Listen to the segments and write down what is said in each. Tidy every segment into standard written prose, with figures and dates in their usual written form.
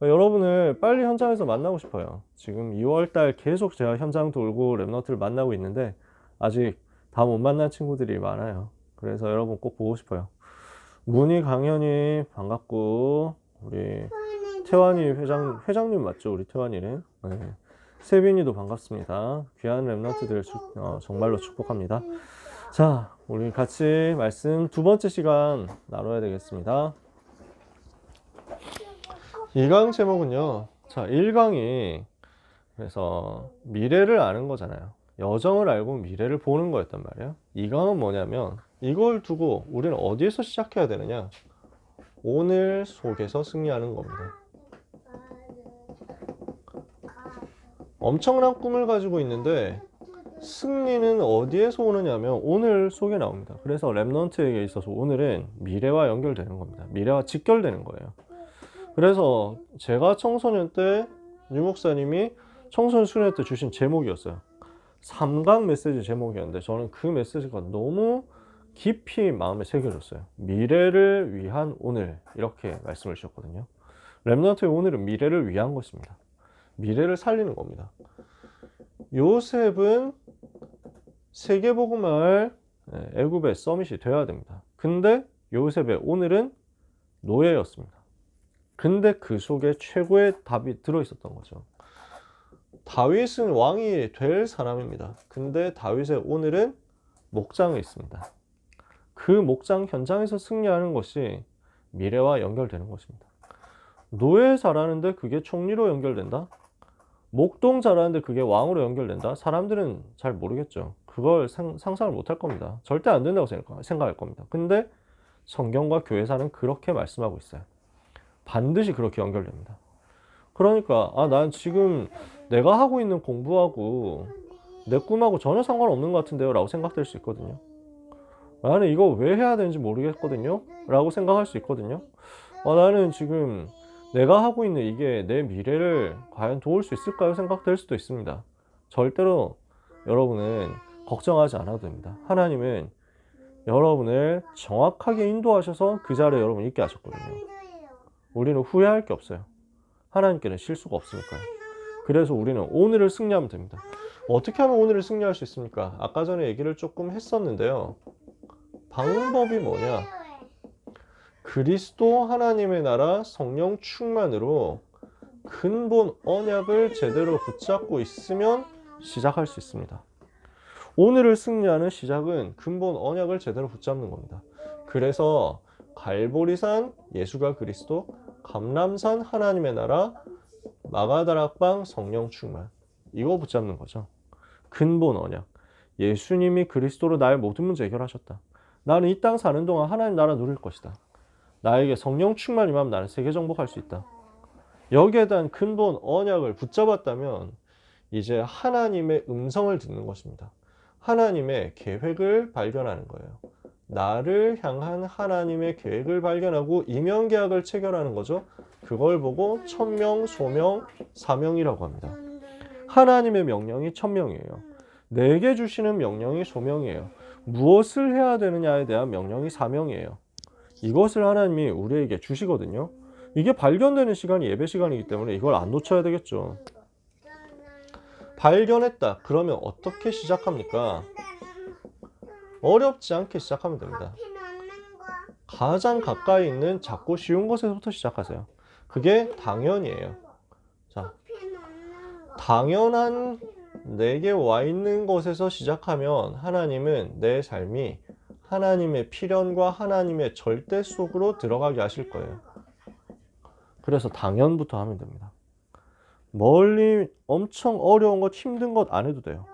여러분을 빨리 현장에서 만나고 싶어요. 지금 2월달 계속 제가 현장 돌고 랩런트를 만나고 있는데 아직 다 못 만난 친구들이 많아요. 그래서 여러분 꼭 보고 싶어요. 문희 강현이 반갑고, 우리 태환이 회장님 맞죠? 우리 태환이는. 네. 세빈이도 반갑습니다. 귀한 랩런트들 정말로 축복합니다. 자, 우리 같이 말씀 두 번째 시간 나눠야 되겠습니다. 1강 제목은요. 자, 1강이 그래서 미래를 아는 거잖아요. 여정을 알고 미래를 보는 거였단 말이에요. 2강은 뭐냐면 이걸 두고 우리는 어디에서 시작해야 되느냐? 오늘 속에서 승리하는 겁니다. 엄청난 꿈을 가지고 있는데 승리는 어디에서 오느냐면 오늘 속에 나옵니다. 그래서 랩넌트에게 있어서 오늘은 미래와 연결되는 겁니다. 미래와 직결되는 거예요. 그래서 제가 청소년 때 유 목사님이 청소년 수련회 때 주신 제목이었어요. 3강 메시지 제목이었는데 저는 그 메시지가 너무 깊이 마음에 새겨졌어요. 미래를 위한 오늘, 이렇게 말씀을 주셨거든요. 랩넌트의 오늘은 미래를 위한 것입니다. 미래를 살리는 겁니다. 요셉은 세계복음화할 애굽의 서밋이 되어야 됩니다. 근데 요셉의 오늘은 노예였습니다. 근데 그 속에 최고의 답이 들어있었던 거죠. 다윗은 왕이 될 사람입니다. 근데 다윗의 오늘은 목장에 있습니다. 그 목장 현장에서 승리하는 것이 미래와 연결되는 것입니다. 노예 잘하는데 그게 총리로 연결된다? 목동 잘하는데 그게 왕으로 연결된다? 사람들은 잘 모르겠죠. 그걸 상상을 못할 겁니다. 절대 안 된다고 생각할 겁니다. 근데 성경과 교회사는 그렇게 말씀하고 있어요. 반드시 그렇게 연결됩니다. 그러니까 난 지금 내가 하고 있는 공부하고 내 꿈하고 전혀 상관없는 것 같은데요 라고 생각될 수 있거든요. 나는 이거 왜 해야 되는지 모르겠거든요 라고 생각할 수 있거든요. 나는 지금 내가 하고 있는 이게 내 미래를 과연 도울 수 있을까요? 생각될 수도 있습니다. 절대로 여러분은 걱정하지 않아도 됩니다. 하나님은 여러분을 정확하게 인도하셔서 그 자리에 여러분 있게 하셨거든요. 우리는 후회할 게 없어요. 하나님께는 실수가 없으니까요. 그래서 우리는 오늘을 승리하면 됩니다. 어떻게 하면 오늘을 승리할 수 있습니까? 아까 전에 얘기를 조금 했었는데요. 방법이 뭐냐? 그리스도 하나님의 나라 성령 충만으로 근본 언약을 제대로 붙잡고 있으면 시작할 수 있습니다. 오늘을 승리하는 시작은 근본 언약을 제대로 붙잡는 겁니다. 그래서 갈보리산 예수가 그리스도, 감람산 하나님의 나라, 마가다락방 성령 충만, 이거 붙잡는 거죠. 근본 언약. 예수님이 그리스도로 나의 모든 문제 해결하셨다. 나는 이 땅 사는 동안 하나님 나라 누릴 것이다. 나에게 성령 충만이면 나는 세계 정복할 수 있다. 여기에 대한 근본 언약을 붙잡았다면 이제 하나님의 음성을 듣는 것입니다. 하나님의 계획을 발견하는 거예요. 나를 향한 하나님의 계획을 발견하고 이면계약을 체결하는 거죠. 그걸 보고 천명, 소명, 사명이라고 합니다. 하나님의 명령이 천명이에요. 내게 주시는 명령이 소명이에요. 무엇을 해야 되느냐에 대한 명령이 사명이에요. 이것을 하나님이 우리에게 주시거든요. 이게 발견되는 시간이 예배 시간이기 때문에 이걸 안 놓쳐야 되겠죠. 발견했다. 그러면 어떻게 시작합니까? 어렵지 않게 시작하면 됩니다. 가장 가까이 있는 작고 쉬운 것에서부터 시작하세요. 그게 당연이에요. 자, 당연한 내게 와 있는 것에서 시작하면 하나님은 내 삶이 하나님의 필연과 하나님의 절대 속으로 들어가게 하실 거예요. 그래서 당연부터 하면 됩니다. 멀리 엄청 어려운 것, 힘든 것 안 해도 돼요.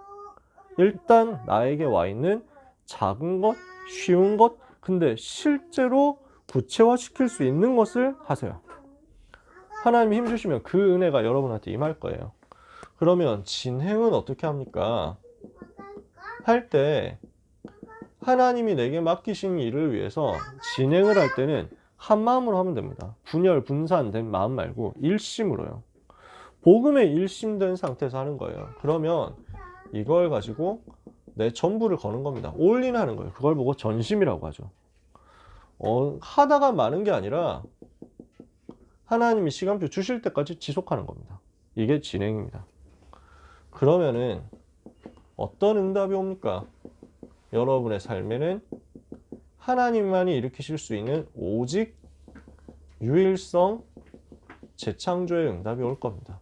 일단 나에게 와 있는 작은 것, 쉬운 것, 근데 실제로 구체화시킬 수 있는 것을 하세요. 하나님이 힘주시면 그 은혜가 여러분한테 임할 거예요. 그러면 진행은 어떻게 합니까? 할 때 하나님이 내게 맡기신 일을 위해서 진행을 할 때는 한 마음으로 하면 됩니다. 분열, 분산된 마음 말고 일심으로요. 복음에 일심된 상태에서 하는 거예요. 그러면 이걸 가지고 내 전부를 거는 겁니다. 올인하는 거예요. 그걸 보고 전심이라고 하죠. 하다가 마는 게 아니라 하나님이 시간표 주실 때까지 지속하는 겁니다. 이게 진행입니다. 그러면은 어떤 응답이 옵니까? 여러분의 삶에는 하나님만이 일으키실 수 있는 오직 유일성 재창조의 응답이 올 겁니다.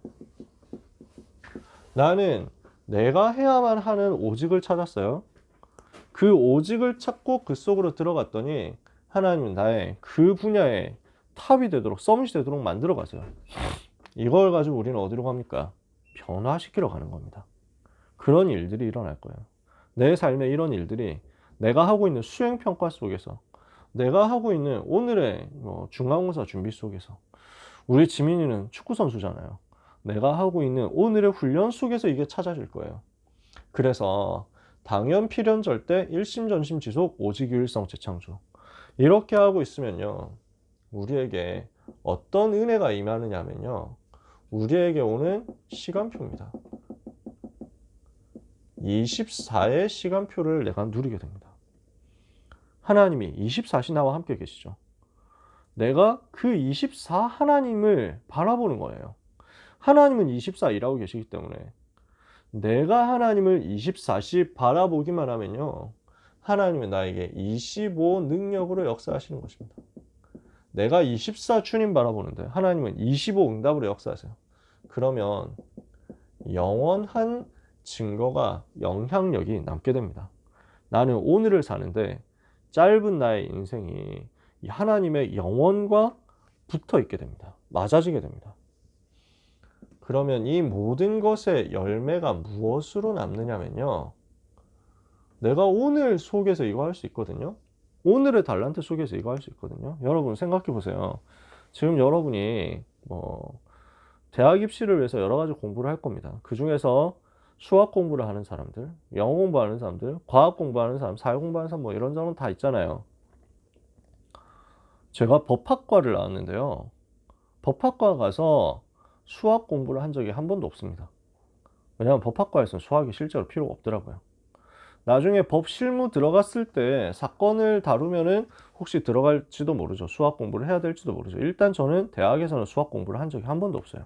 나는 내가 해야만 하는 오직을 찾았어요. 그 오직을 찾고 그 속으로 들어갔더니 하나님은 나의 그 분야에 탑이 되도록, 서밋이 되도록 만들어 가세요. 이걸 가지고 우리는 어디로 갑니까? 변화시키러 가는 겁니다. 그런 일들이 일어날 거예요. 내 삶에 이런 일들이 내가 하고 있는 수행평가 속에서, 내가 하고 있는 오늘의 중간고사 준비 속에서, 우리 지민이는 축구선수잖아요. 내가 하고 있는 오늘의 훈련 속에서 이게 찾아질 거예요. 그래서 당연 필연절대 일심전심 지속 오직유일성 재창조, 이렇게 하고 있으면요, 우리에게 어떤 은혜가 임하느냐 하면요, 우리에게 오는 시간표입니다. 24의 시간표를 내가 누리게 됩니다. 하나님이 24시 나와 함께 계시죠. 내가 그 24 하나님을 바라보는 거예요. 하나님은 24 일하고 계시기 때문에 내가 하나님을 24시 바라보기만 하면요, 하나님은 나에게 25 능력으로 역사하시는 것입니다. 내가 24 주님 바라보는데 하나님은 25 응답으로 역사하세요. 그러면 영원한 증거가, 영향력이 남게 됩니다. 나는 오늘을 사는데 짧은 나의 인생이 이 하나님의 영원과 붙어 있게 됩니다. 맞아지게 됩니다. 그러면 이 모든 것의 열매가 무엇으로 남느냐면요, 내가 오늘 속에서 이거 할 수 있거든요. 오늘의 달란트 속에서 이거 할 수 있거든요. 여러분 생각해 보세요. 지금 여러분이 대학 입시를 위해서 여러 가지 공부를 할 겁니다. 그 중에서 수학 공부를 하는 사람들, 영어 공부하는 사람들, 과학 공부하는 사람, 사회 공부하는 사람, 이런저런 다 있잖아요. 제가 법학과를 나왔는데요, 법학과 가서 수학 공부를 한 적이 한 번도 없습니다. 왜냐하면 법학과에서는 수학이 실제로 필요가 없더라고요. 나중에 법 실무 들어갔을 때 사건을 다루면은 혹시 들어갈지도 모르죠. 수학 공부를 해야 될지도 모르죠. 일단 저는 대학에서는 수학 공부를 한 적이 한 번도 없어요.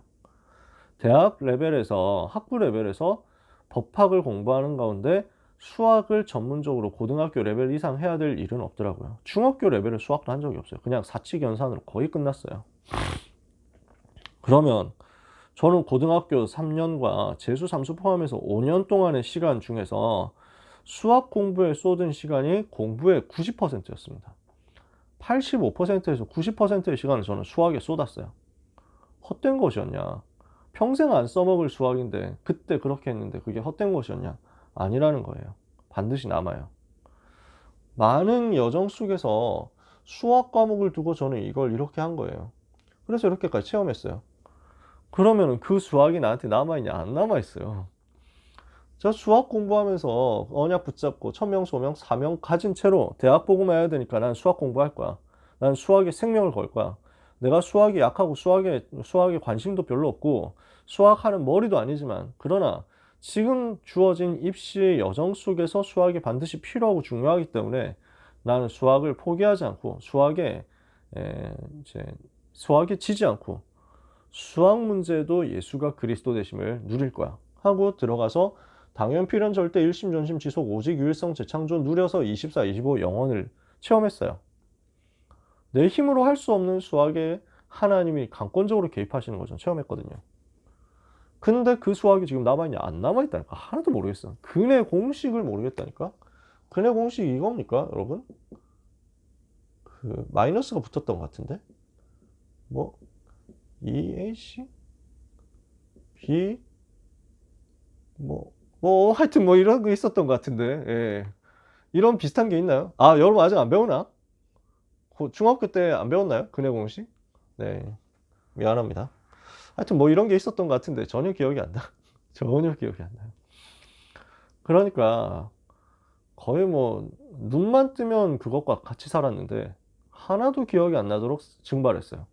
대학 레벨에서, 학부 레벨에서 법학을 공부하는 가운데 수학을 전문적으로 고등학교 레벨 이상 해야 될 일은 없더라고요. 중학교 레벨의 수학도 한 적이 없어요. 그냥 사칙연산으로 거의 끝났어요. 그러면 저는 고등학교 3년과 재수, 삼수 포함해서 5년 동안의 시간 중에서 수학 공부에 쏟은 시간이 공부의 90%였습니다. 85%에서 90%의 시간을 저는 수학에 쏟았어요. 헛된 것이었냐? 평생 안 써먹을 수학인데 그때 그렇게 했는데 그게 헛된 것이었냐? 아니라는 거예요. 반드시 남아요. 많은 여정 속에서 수학 과목을 두고 저는 이걸 이렇게 한 거예요. 그래서 이렇게까지 체험했어요. 그러면 그 수학이 나한테 남아있냐? 안 남아있어요. 저 수학 공부하면서 언약 붙잡고 천명, 소명, 사명 가진 채로 대학 보고만 해야 되니까 난 수학 공부할 거야. 난 수학에 생명을 걸 거야. 내가 수학이 약하고 수학에 관심도 별로 없고 수학하는 머리도 아니지만, 그러나 지금 주어진 입시 여정 속에서 수학이 반드시 필요하고 중요하기 때문에 나는 수학을 포기하지 않고 수학에 지지 않고 수학 문제도 예수가 그리스도 되심을 누릴 거야 하고 들어가서 당연 필연 절대 일심 전심 지속 오직 유일성 재창조 누려서 24, 25 영원을 체험했어요. 내 힘으로 할 수 없는 수학에 하나님이 강권적으로 개입하시는 거죠. 체험했거든요. 근데 그 수학이 지금 남아있냐? 안 남아있다니까. 하나도 모르겠어. 근의 공식을 모르겠다니까. 근의 공식이 이겁니까, 여러분? 그 마이너스가 붙었던 것 같은데? EAC? B? 하여튼 이런 거 있었던 것 같은데, 예. 이런 비슷한 게 있나요? 여러분 아직 안 배우나? 중학교 때 안 배웠나요? 근의 공식? 네. 미안합니다. 하여튼 이런 게 있었던 것 같은데 전혀 기억이 안 나. 전혀 기억이 안 나요. 그러니까 거의 눈만 뜨면 그것과 같이 살았는데 하나도 기억이 안 나도록 증발했어요.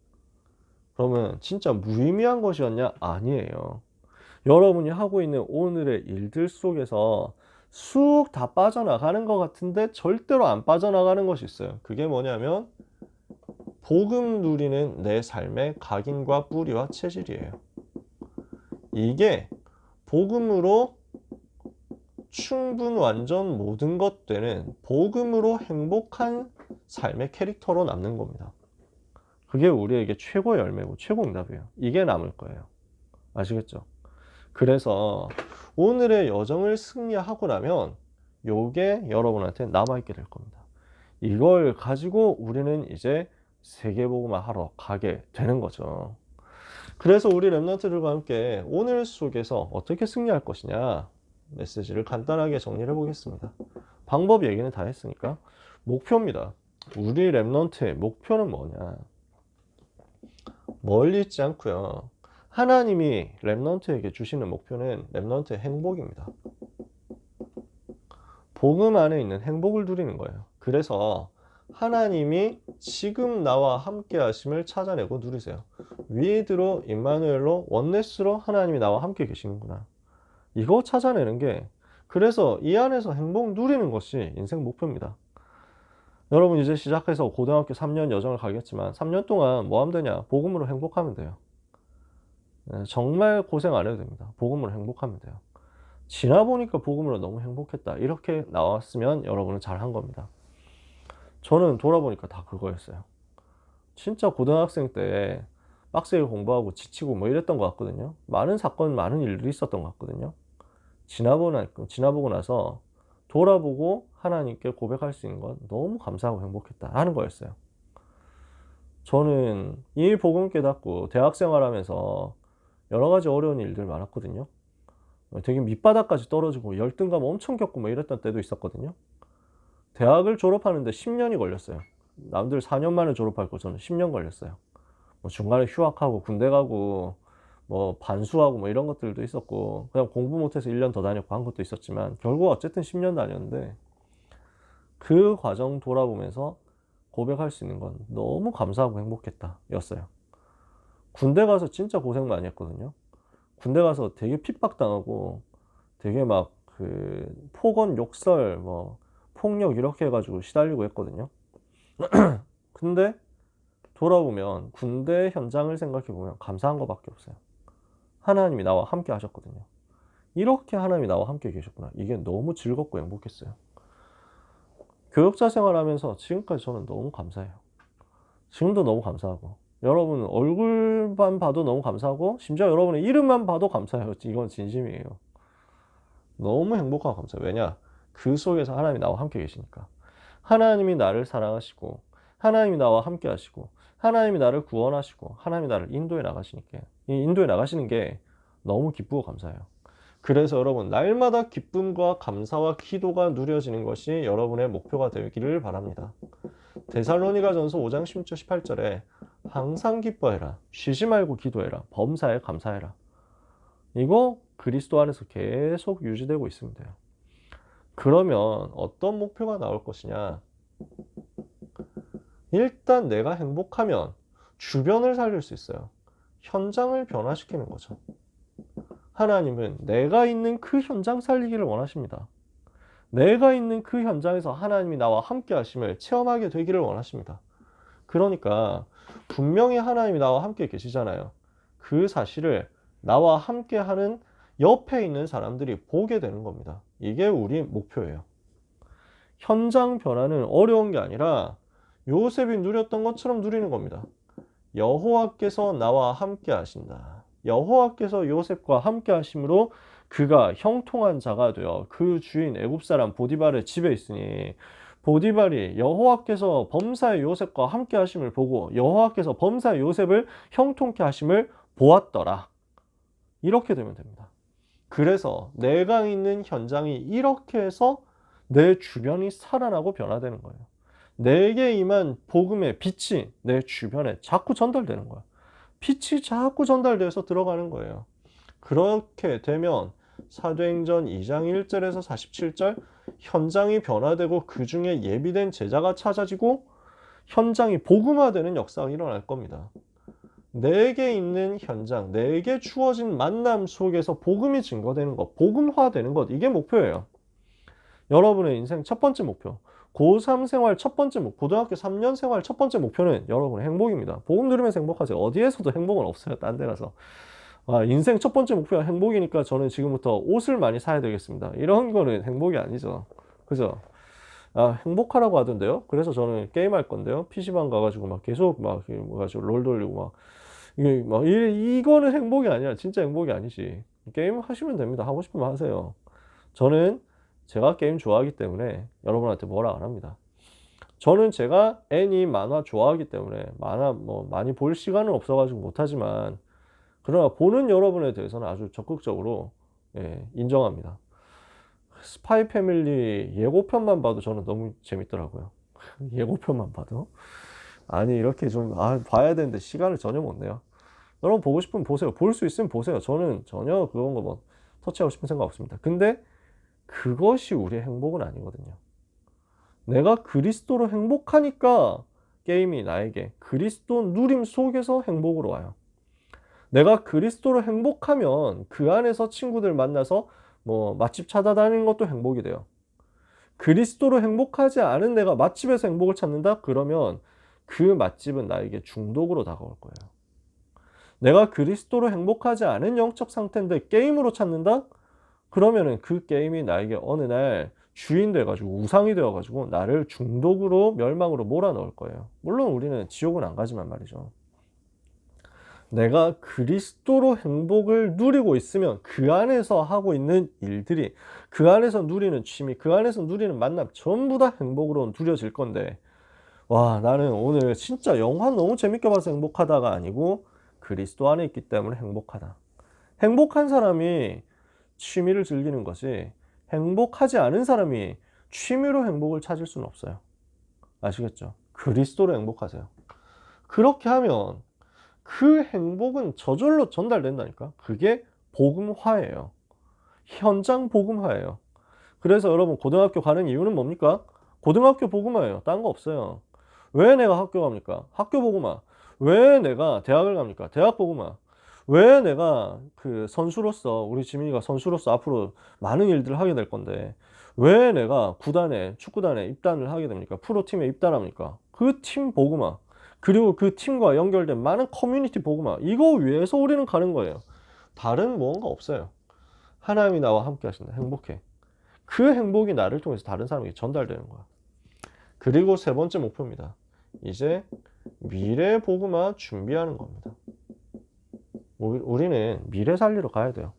그러면 진짜 무의미한 것이었냐? 아니에요. 여러분이 하고 있는 오늘의 일들 속에서 쑥 다 빠져나가는 것 같은데 절대로 안 빠져나가는 것이 있어요. 그게 뭐냐면 복음 누리는 내 삶의 각인과 뿌리와 체질이에요. 이게 복음으로 충분 완전 모든 것 되는 복음으로 행복한 삶의 캐릭터로 남는 겁니다. 그게 우리에게 최고의 열매고 최고 응답이에요. 이게 남을 거예요. 아시겠죠? 그래서 오늘의 여정을 승리하고 나면 요게 여러분한테 남아있게 될 겁니다. 이걸 가지고 우리는 이제 세계복음화 하러 가게 되는 거죠. 그래서 우리 랩런트들과 함께 오늘 속에서 어떻게 승리할 것이냐 메시지를 간단하게 정리를 해보겠습니다. 방법 얘기는 다 했으니까 목표입니다. 우리 랩런트의 목표는 뭐냐? 멀리 있지 않고요. 하나님이 랩런트에게 주시는 목표는 랩런트의 행복입니다. 복음 안에 있는 행복을 누리는 거예요. 그래서 하나님이 지금 나와 함께 하심을 찾아내고 누리세요. 위드로 임마누엘로 원네스로 하나님이 나와 함께 계시는구나. 이거 찾아내는 게, 그래서 이 안에서 행복 누리는 것이 인생 목표입니다. 여러분 이제 시작해서 고등학교 3년 여정을 가겠지만 3년 동안 뭐 하면 되냐? 복음으로 행복하면 돼요. 정말 고생 안 해도 됩니다. 복음으로 행복하면 돼요. 지나보니까 복음으로 너무 행복했다. 이렇게 나왔으면 여러분은 잘한 겁니다. 저는 돌아보니까 다 그거였어요. 진짜 고등학생 때 빡세게 공부하고 지치고 뭐 이랬던 것 같거든요. 많은 사건, 많은 일들이 있었던 것 같거든요. 지나보고 나서 돌아보고 하나님께 고백할 수 있는 건 너무 감사하고 행복했다 하는 거였어요. 저는 이 복음 깨닫고 대학 생활하면서 여러 가지 어려운 일들 많았거든요. 되게 밑바닥까지 떨어지고 열등감 엄청 겪고 뭐 이랬던 때도 있었거든요. 대학을 졸업하는데 10년이 걸렸어요. 남들 4년 만에 졸업할 거 저는 10년 걸렸어요. 뭐 중간에 휴학하고 군대 가고 뭐 반수하고 뭐 이런 것들도 있었고 그냥 공부 못해서 1년 더 다녔고 한 것도 있었지만 결국 어쨌든 10년 다녔는데 그 과정 돌아보면서 고백할 수 있는 건 너무 감사하고 행복했다 였어요. 군대 가서 진짜 고생 많이 했거든요. 군대 가서 되게 핍박당하고 되게 막 그 폭언, 욕설, 뭐 폭력 이렇게 해가지고 시달리고 했거든요. 근데 돌아보면 군대 현장을 생각해보면 감사한 것밖에 없어요. 하나님이 나와 함께 하셨거든요. 이렇게 하나님이 나와 함께 계셨구나. 이게 너무 즐겁고 행복했어요. 교역자 생활하면서 지금까지 저는 너무 감사해요. 지금도 너무 감사하고 여러분 얼굴만 봐도 너무 감사하고 심지어 여러분의 이름만 봐도 감사해요. 이건 진심이에요. 너무 행복하고 감사해요. 왜냐? 그 속에서 하나님이 나와 함께 계시니까. 하나님이 나를 사랑하시고 하나님이 나와 함께 하시고 하나님이 나를 구원하시고 하나님이 나를 인도해 나가시니까 이 인도해 나가시는 게 너무 기쁘고 감사해요. 그래서 여러분 날마다 기쁨과 감사와 기도가 누려지는 것이 여러분의 목표가 되기를 바랍니다. 데살로니가전서 5장 16절 18절에 항상 기뻐해라, 쉬지 말고 기도해라, 범사에 감사해라. 이거 그리스도 안에서 계속 유지되고 있으면 돼요. 그러면 어떤 목표가 나올 것이냐? 일단 내가 행복하면 주변을 살릴 수 있어요. 현장을 변화시키는 거죠. 하나님은 내가 있는 그 현장 살리기를 원하십니다. 내가 있는 그 현장에서 하나님이 나와 함께 하심을 체험하게 되기를 원하십니다. 그러니까 분명히 하나님이 나와 함께 계시잖아요. 그 사실을 나와 함께 하는 옆에 있는 사람들이 보게 되는 겁니다. 이게 우리 목표예요. 현장 변화는 어려운 게 아니라 요셉이 누렸던 것처럼 누리는 겁니다. 여호와께서 나와 함께 하신다. 여호와께서 요셉과 함께 하심으로 그가 형통한 자가 되어 그 주인 애굽사람 보디발의 집에 있으니 보디발이 여호와께서 범사의 요셉과 함께 하심을 보고 여호와께서 범사의 요셉을 형통케 하심을 보았더라. 이렇게 되면 됩니다. 그래서 내가 있는 현장이 이렇게 해서 내 주변이 살아나고 변화되는 거예요. 내게 임한 복음의 빛이 내 주변에 자꾸 전달되는 거예요. 빛이 자꾸 전달돼서 들어가는 거예요. 그렇게 되면 사도행전 2장 1절에서 47절 현장이 변화되고 그 중에 예비된 제자가 찾아지고 현장이 복음화되는 역사가 일어날 겁니다. 내게 있는 현장, 내게 주어진 만남 속에서 복음이 증거되는 것, 복음화되는 것, 이게 목표예요. 여러분의 인생 첫 번째 목표. 고3 생활 첫 번째 고등학교 3년 생활 첫 번째 목표는 여러분의 행복입니다. 복음 들으면서 행복하세요. 어디에서도 행복은 없어요. 딴 데 가서. 인생 첫 번째 목표가 행복이니까 저는 지금부터 옷을 많이 사야 되겠습니다. 이런 거는 행복이 아니죠. 그죠? 행복하라고 하던데요. 그래서 저는 게임할 건데요. PC방 가가지고 막 계속 막 가지고 롤 돌리고 막 이게 막 이거는 행복이 아니야. 진짜 행복이 아니지. 게임 하시면 됩니다. 하고 싶으면 하세요. 저는 제가 게임 좋아하기 때문에 여러분한테 뭐라 안 합니다. 저는 제가 애니 만화 좋아하기 때문에 만화 뭐 많이 볼 시간은 없어가지고 못하지만 그러나 보는 여러분에 대해서는 아주 적극적으로 인정합니다. 스파이 패밀리 예고편만 봐도 저는 너무 재밌더라고요. 예고편만 봐도. 아니 이렇게 좀 봐야 되는데 시간을 전혀 못 내요. 여러분 보고 싶으면 보세요. 볼 수 있으면 보세요. 저는 전혀 그런 거 뭐 터치하고 싶은 생각 없습니다. 근데 그것이 우리의 행복은 아니거든요. 내가 그리스도로 행복하니까 게임이 나에게 그리스도 누림 속에서 행복으로 와요. 내가 그리스도로 행복하면 그 안에서 친구들 만나서 뭐 맛집 찾아다니는 것도 행복이 돼요. 그리스도로 행복하지 않은 내가 맛집에서 행복을 찾는다? 그러면 그 맛집은 나에게 중독으로 다가올 거예요. 내가 그리스도로 행복하지 않은 영적 상태인데 게임으로 찾는다? 그러면은 그 게임이 나에게 어느 날 주인 돼가지고 우상이 되어가지고 나를 중독으로 멸망으로 몰아넣을 거예요. 물론 우리는 지옥은 안 가지만 말이죠. 내가 그리스도로 행복을 누리고 있으면 그 안에서 하고 있는 일들이, 그 안에서 누리는 취미, 그 안에서 누리는 만남 전부 다 행복으로 누려질 건데, 와, 나는 오늘 진짜 영화 너무 재밌게 봐서 행복하다가 아니고 그리스도 안에 있기 때문에 행복하다. 행복한 사람이 취미를 즐기는 것이, 행복하지 않은 사람이 취미로 행복을 찾을 수는 없어요. 아시겠죠? 그리스도로 행복하세요. 그렇게 하면 그 행복은 저절로 전달된다니까. 그게 복음화예요. 현장 복음화예요. 그래서 여러분 고등학교 가는 이유는 뭡니까? 고등학교 복음화예요. 딴 거 없어요. 왜 내가 학교 갑니까? 학교 복음화. 왜 내가 대학을 갑니까? 대학 복음화. 왜 내가 그 선수로서, 우리 지민이가 선수로서 앞으로 많은 일들을 하게 될 건데 왜 내가 구단에, 축구단에 입단을 하게 됩니까? 프로팀에 입단합니까? 그 팀 복음화. 그리고 그 팀과 연결된 많은 커뮤니티 복음화. 이거 위해서 우리는 가는 거예요. 다른 무언가 없어요. 하나님이 나와 함께 하신다. 행복해. 그 행복이 나를 통해서 다른 사람에게 전달되는 거야. 그리고 세 번째 목표입니다. 이제 미래 복음화 준비하는 겁니다. 우리는 미래 살리러 가야 돼요.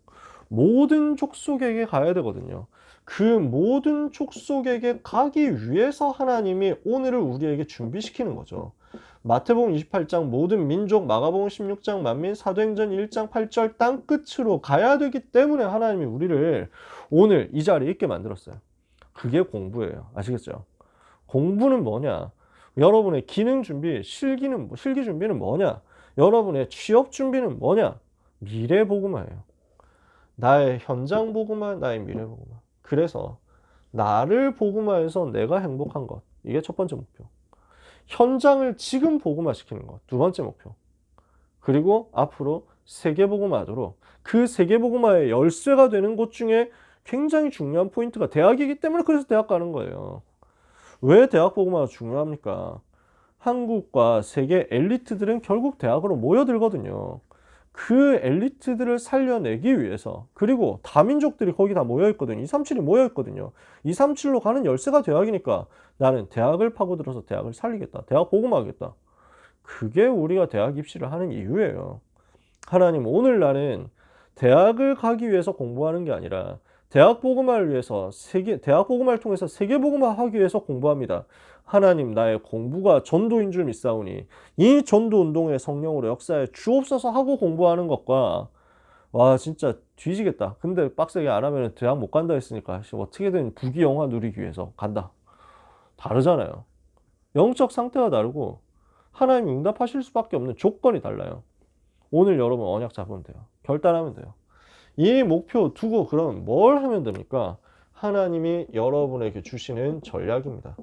모든 족속에게 가야 되거든요. 그 모든 족속에게 가기 위해서 하나님이 오늘을 우리에게 준비시키는 거죠. 마태복음 28장 모든 민족, 마가복음 16장 만민, 사도행전 1장 8절 땅끝으로 가야 되기 때문에 하나님이 우리를 오늘 이 자리에 있게 만들었어요. 그게 공부예요. 아시겠죠? 공부는 뭐냐? 여러분의 기능 준비, 실기 준비는 뭐냐? 여러분의 취업 준비는 뭐냐? 미래 복음화예요. 나의 현장 복음화, 나의 미래 복음화. 그래서 나를 복음화해서 내가 행복한 것. 이게 첫 번째 목표. 현장을 지금 복음화시키는 것. 두 번째 목표. 그리고 앞으로 세계 복음화하도록 그 세계 복음화의 열쇠가 되는 곳 중에 굉장히 중요한 포인트가 대학이기 때문에 그래서 대학 가는 거예요. 왜 대학 복음화가 중요합니까? 한국과 세계 엘리트들은 결국 대학으로 모여들거든요. 그 엘리트들을 살려내기 위해서, 그리고 다민족들이 거기 다 모여있거든요. 237이 모여있거든요. 237로 가는 열쇠가 대학이니까 나는 대학을 파고들어서 대학을 살리겠다. 대학 복음화하겠다. 그게 우리가 대학 입시를 하는 이유예요. 하나님, 오늘 나는 대학을 가기 위해서 공부하는 게 아니라 대학 복음화를 위해서 대학 복음화를 통해서 세계 복음화 하기 위해서 공부합니다. 하나님, 나의 공부가 전도인 줄 믿사오니 이 전도 운동의 성령으로 역사에 주옵소서 하고 공부하는 것과, 와 진짜 뒤지겠다. 근데 빡세게 안 하면 대학 못 간다 했으니까 어떻게든 부귀영화 누리기 위해서 간다. 다르잖아요. 영적 상태가 다르고 하나님이 응답하실 수밖에 없는 조건이 달라요. 오늘 여러분 언약 잡으면 돼요. 결단하면 돼요. 이 목표 두고 그럼 뭘 하면 됩니까? 하나님이 여러분에게 주시는 전략입니다.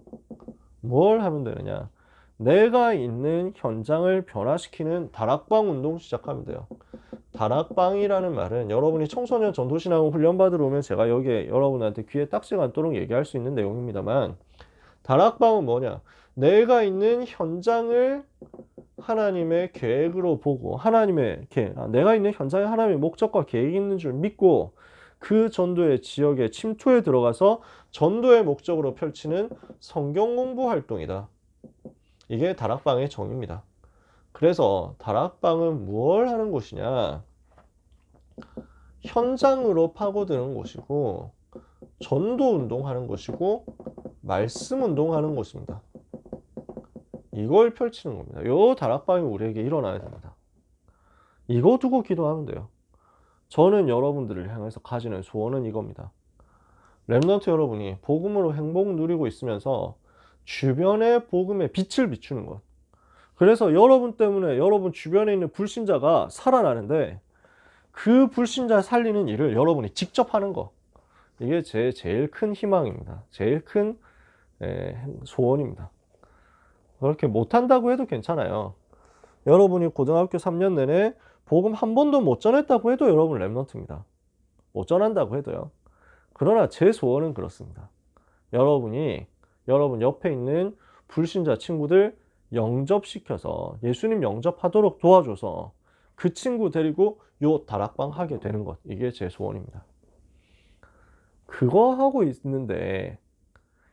뭘 하면 되느냐? 내가 있는 현장을 변화시키는 다락방 운동 시작하면 돼요. 다락방이라는 말은 여러분이 청소년 전도신앙 훈련 받으러 오면 제가 여기에 여러분한테 귀에 딱지가 않도록 얘기할 수 있는 내용입니다만, 다락방은 뭐냐? 내가 있는 현장을 하나님의 계획으로 보고 하나님의 계획, 내가 있는 현장에 하나님의 목적과 계획이 있는 줄 믿고 그 전도의 지역에 침투에 들어가서 전도의 목적으로 펼치는 성경 공부 활동이다. 이게 다락방의 정의입니다. 그래서 다락방은 무엇을 하는 곳이냐? 현장으로 파고드는 곳이고 전도 운동하는 곳이고 말씀 운동하는 곳입니다. 이걸 펼치는 겁니다. 요 다락방이 우리에게 일어나야 됩니다. 이거 두고 기도하면 돼요. 저는 여러분들을 향해서 가지는 소원은 이겁니다. 렘넌트 여러분이 복음으로 행복 누리고 있으면서 주변의 복음에 빛을 비추는 것. 그래서 여러분 때문에 여러분 주변에 있는 불신자가 살아나는데 그 불신자 살리는 일을 여러분이 직접 하는 거. 이게 제 제일 큰 희망입니다. 제일 큰 소원입니다. 그렇게 못한다고 해도 괜찮아요. 여러분이 고등학교 3년 내내 복음 한 번도 못 전했다고 해도 여러분 렘넌트입니다. 못 전한다고 해도요. 그러나 제 소원은 그렇습니다. 여러분이 여러분 옆에 있는 불신자 친구들 영접시켜서 예수님 영접하도록 도와줘서 그 친구 데리고 요 다락방 하게 되는 것. 이게 제 소원입니다. 그거 하고 있는데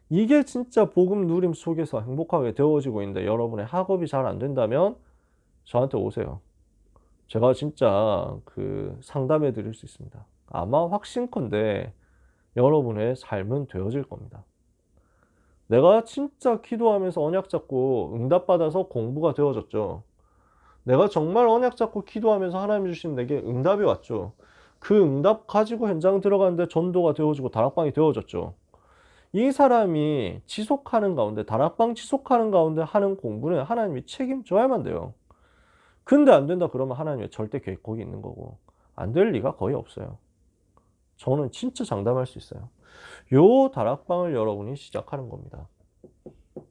이게 진짜 복음 누림 속에서 행복하게 되어지고 있는데 여러분의 학업이 잘 안 된다면 저한테 오세요. 제가 진짜 상담해 드릴 수 있습니다. 아마 확신컨대 여러분의 삶은 되어질 겁니다. 내가 진짜 기도하면서 언약 잡고 응답받아서 공부가 되어졌죠. 내가 정말 언약 잡고 기도하면서 하나님 주신 내게 응답이 왔죠. 그 응답 가지고 현장 들어가는데 전도가 되어지고 다락방이 되어졌죠. 이 사람이 지속하는 가운데, 다락방 지속하는 가운데 하는 공부는 하나님이 책임져야만 돼요. 근데 안 된다 그러면 하나님의 절대 계획 거기 있는 거고 안 될 리가 거의 없어요. 저는 진짜 장담할 수 있어요. 요 다락방을 여러분이 시작하는 겁니다.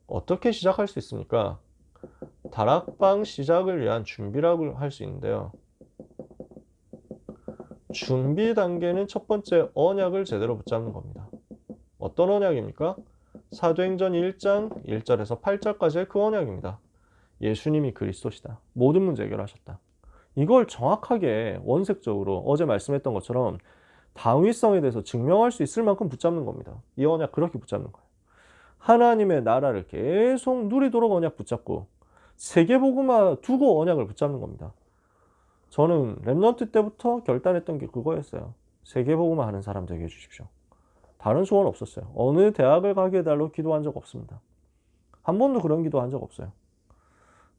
어떻게 시작할 수 있습니까? 다락방 시작을 위한 준비라고 할 수 있는데요. 준비 단계는 첫 번째 언약을 제대로 붙잡는 겁니다. 어떤 언약입니까? 사도행전 1장 1절에서 8절까지의 그 언약입니다. 예수님이 그리스도시다. 모든 문제 해결하셨다. 이걸 정확하게 원색적으로 어제 말씀했던 것처럼 당위성에 대해서 증명할 수 있을 만큼 붙잡는 겁니다. 이 언약 그렇게 붙잡는 거예요. 하나님의 나라를 계속 누리도록 언약 붙잡고 세계복음화 두고 언약을 붙잡는 겁니다. 저는 렘넌트 때부터 결단했던 게 그거였어요. 세계복음화 하는 사람 되게 해주십시오. 다른 소원 없었어요. 어느 대학을 가게 해달라고 기도한 적 없습니다. 한 번도 그런 기도한 적 없어요.